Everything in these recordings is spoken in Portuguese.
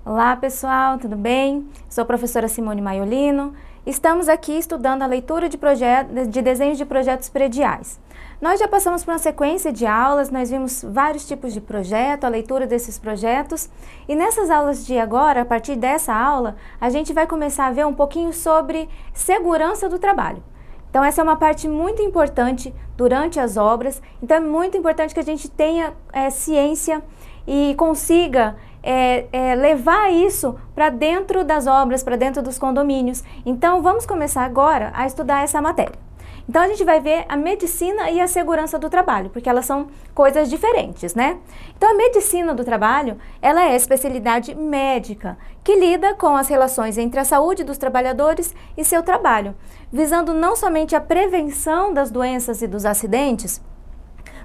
Olá pessoal, tudo bem? Sou a professora Simone Maiolino. Estamos aqui estudando a leitura de desenhos de projetos prediais. Nós já passamos por uma sequência de aulas, nós vimos vários tipos de projeto, a leitura desses projetos. E nessas aulas de agora, a partir dessa aula, a gente vai começar a ver um pouquinho sobre segurança do trabalho. Então essa é uma parte muito importante durante as obras, então é muito importante que a gente tenha ciência e consiga levar isso para dentro das obras, para dentro dos condomínios. Então vamos começar agora a estudar essa matéria. Então a gente vai ver a medicina e a segurança do trabalho, porque elas são coisas diferentes, né? Então a medicina do trabalho, ela é a especialidade médica que lida com as relações entre a saúde dos trabalhadores e seu trabalho, visando não somente a prevenção das doenças e dos acidentes,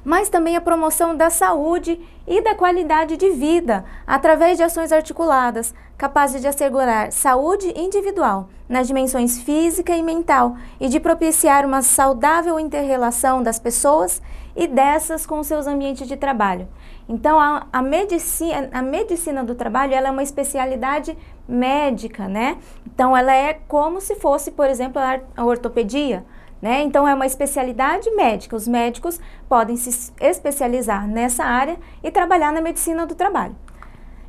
mas também a promoção da saúde e da qualidade de vida, através de ações articuladas, capazes de assegurar saúde individual, nas dimensões física e mental, e de propiciar uma saudável inter-relação das pessoas e dessas com seus ambientes de trabalho. Então, a medicina do trabalho, ela é uma especialidade médica, né? Então, ela é como se fosse, por exemplo, a ortopedia, né? Então é uma especialidade médica, os médicos podem se especializar nessa área e trabalhar na medicina do trabalho.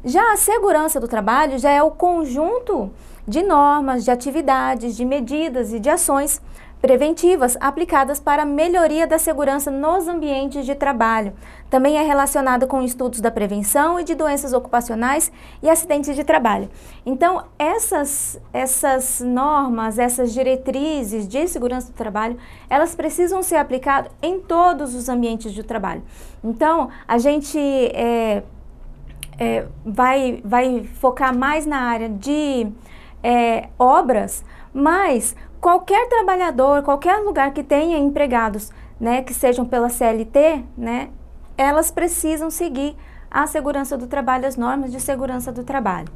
Já a segurança do trabalho já é o conjunto de normas, de atividades, de medidas e de ações preventivas aplicadas para a melhoria da segurança nos ambientes de trabalho. Também é relacionado com estudos da prevenção e de doenças ocupacionais e acidentes de trabalho. Então, essas normas, essas diretrizes de segurança do trabalho, elas precisam ser aplicadas em todos os ambientes de trabalho. Então, a gente vai focar mais na área de obras, mas qualquer trabalhador, qualquer lugar que tenha empregados, né, que sejam pela CLT, né, elas precisam seguir a segurança do trabalho, as normas de segurança do trabalho.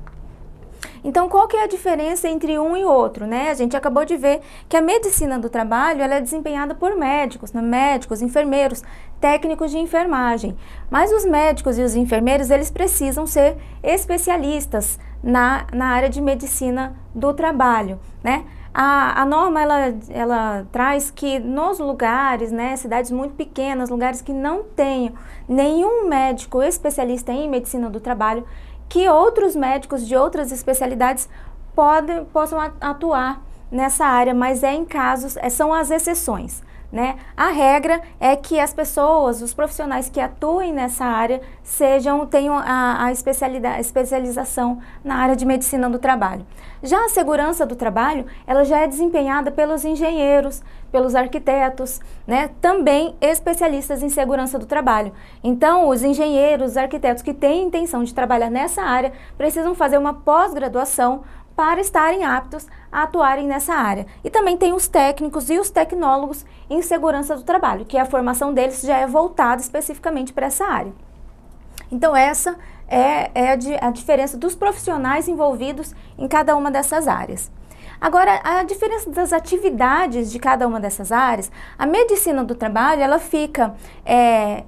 Então, qual que é a diferença entre um e outro, né? A gente acabou de ver que a medicina do trabalho, ela é desempenhada por médicos, né? Médicos, enfermeiros, técnicos de enfermagem. Mas os médicos e os enfermeiros, eles precisam ser especialistas na área de medicina do trabalho, né? A norma, ela traz que nos lugares, né, cidades muito pequenas, lugares que não tenham nenhum médico especialista em medicina do trabalho, que outros médicos de outras especialidades possam atuar nessa área, mas em casos, são as exceções, né? A regra é que as pessoas, os profissionais que atuem nessa área, tenham a especialização na área de medicina do trabalho. Já a segurança do trabalho, ela já é desempenhada pelos engenheiros, pelos arquitetos, né? Também especialistas em segurança do trabalho. Então, os engenheiros, os arquitetos que têm intenção de trabalhar nessa área, precisam fazer uma pós-graduação para estarem aptos a atuarem nessa área. E também tem os técnicos e os tecnólogos em segurança do trabalho, que a formação deles já é voltada especificamente para essa área. Então essa é a diferença dos profissionais envolvidos em cada uma dessas áreas. Agora, a diferença das atividades de cada uma dessas áreas, a medicina do trabalho, ela fica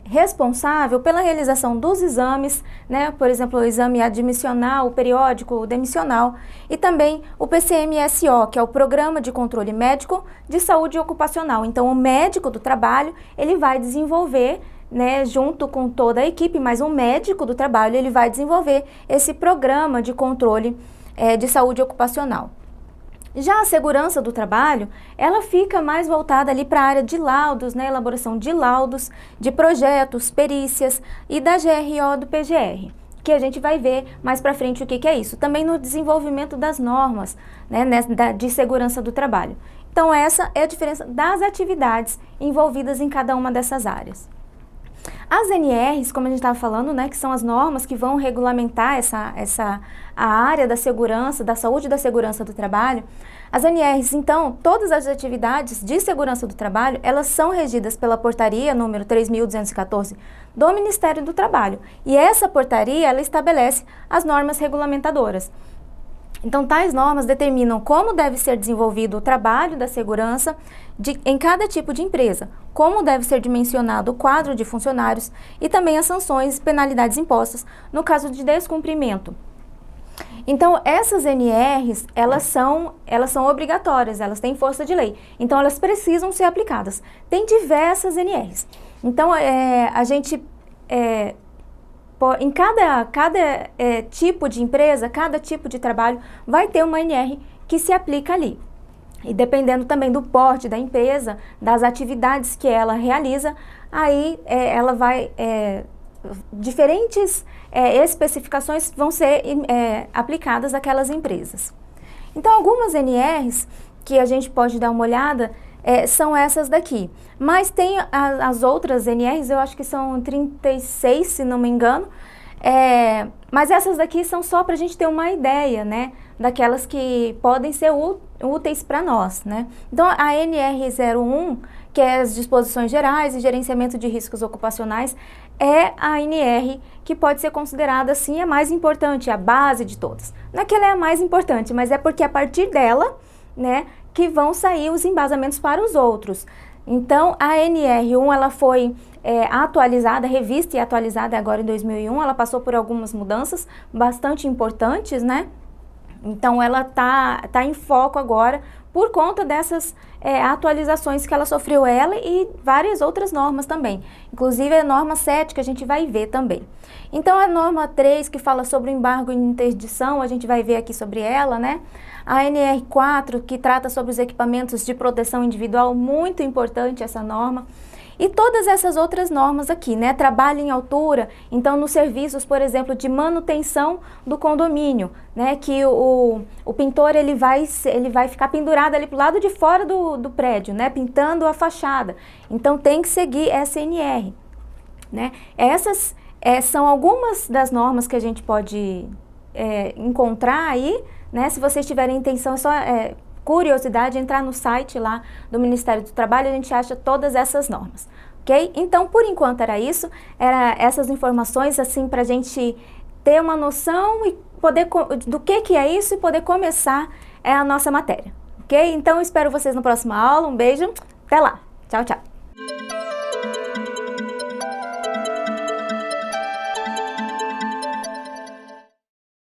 responsável pela realização dos exames, né? Por exemplo, o exame admissional, o periódico, o demissional, e também o PCMSO, que é o Programa de Controle Médico de Saúde Ocupacional. Então, o médico do trabalho, ele vai desenvolver, né, junto com toda a equipe, mas um médico do trabalho, ele vai desenvolver esse programa de controle de saúde ocupacional. Já a segurança do trabalho, ela fica mais voltada ali para a área de laudos, né, elaboração de laudos, de projetos, perícias e da GRO do PGR, que a gente vai ver mais para frente o que é isso. Também no desenvolvimento das normas, né, de segurança do trabalho. Então essa é a diferença das atividades envolvidas em cada uma dessas áreas. As NRs, como a gente estava falando, né, que são as normas que vão regulamentar a área da segurança, da saúde e da segurança do trabalho. As NRs, então, todas as atividades de segurança do trabalho, elas são regidas pela portaria número 3.214 do Ministério do Trabalho. E essa portaria, ela estabelece as normas regulamentadoras. Então, tais normas determinam como deve ser desenvolvido o trabalho da segurança em cada tipo de empresa, como deve ser dimensionado o quadro de funcionários e também as sanções e penalidades impostas no caso de descumprimento. Então, essas NRs, elas são obrigatórias, elas têm força de lei. Então, elas precisam ser aplicadas. Tem diversas NRs. Então, a gente, em cada tipo de empresa, cada tipo de trabalho, vai ter uma NR que se aplica ali. E dependendo também do porte da empresa, das atividades que ela realiza, aí ela vai... diferentes especificações vão ser aplicadas àquelas empresas. Então, algumas NRs que a gente pode dar uma olhada são essas daqui. Mas tem as outras NRs, eu acho que são 36, se não me engano, mas essas daqui são só para a gente ter uma ideia, né, daquelas que podem ser úteis para nós, né. Então, a NR01, que é as disposições gerais e gerenciamento de riscos ocupacionais, é a NR que pode ser considerada, assim, a mais importante, a base de todas. Não é que ela é a mais importante, mas é porque a partir dela, né, que vão sair os embasamentos para os outros. Então, a NR1, ela foi atualizada, revista e atualizada agora em 2001, ela passou por algumas mudanças bastante importantes, né? Então, ela tá em foco agora por conta dessas atualizações que ela sofreu, ela e várias outras normas também. Inclusive, a norma 7, que a gente vai ver também. Então, a norma 3, que fala sobre o embargo e interdição, a gente vai ver aqui sobre ela, né? A NR4, que trata sobre os equipamentos de proteção individual, muito importante essa norma. E todas essas outras normas aqui, né? Trabalho em altura, então nos serviços, por exemplo, de manutenção do condomínio, né? Que o pintor ele vai ficar pendurado ali pro lado de fora do prédio, né? Pintando a fachada. Então tem que seguir essa NR, né? Essas são algumas das normas que a gente pode encontrar aí, né? Se vocês tiverem intenção, é só curiosidade, entrar no site lá do Ministério do Trabalho, a gente acha todas essas normas, ok? Então, por enquanto era isso, essas informações, assim, pra gente ter uma noção e poder, do que é isso e poder começar a nossa matéria, ok? Então, espero vocês na próxima aula, um beijo, até lá, tchau, tchau!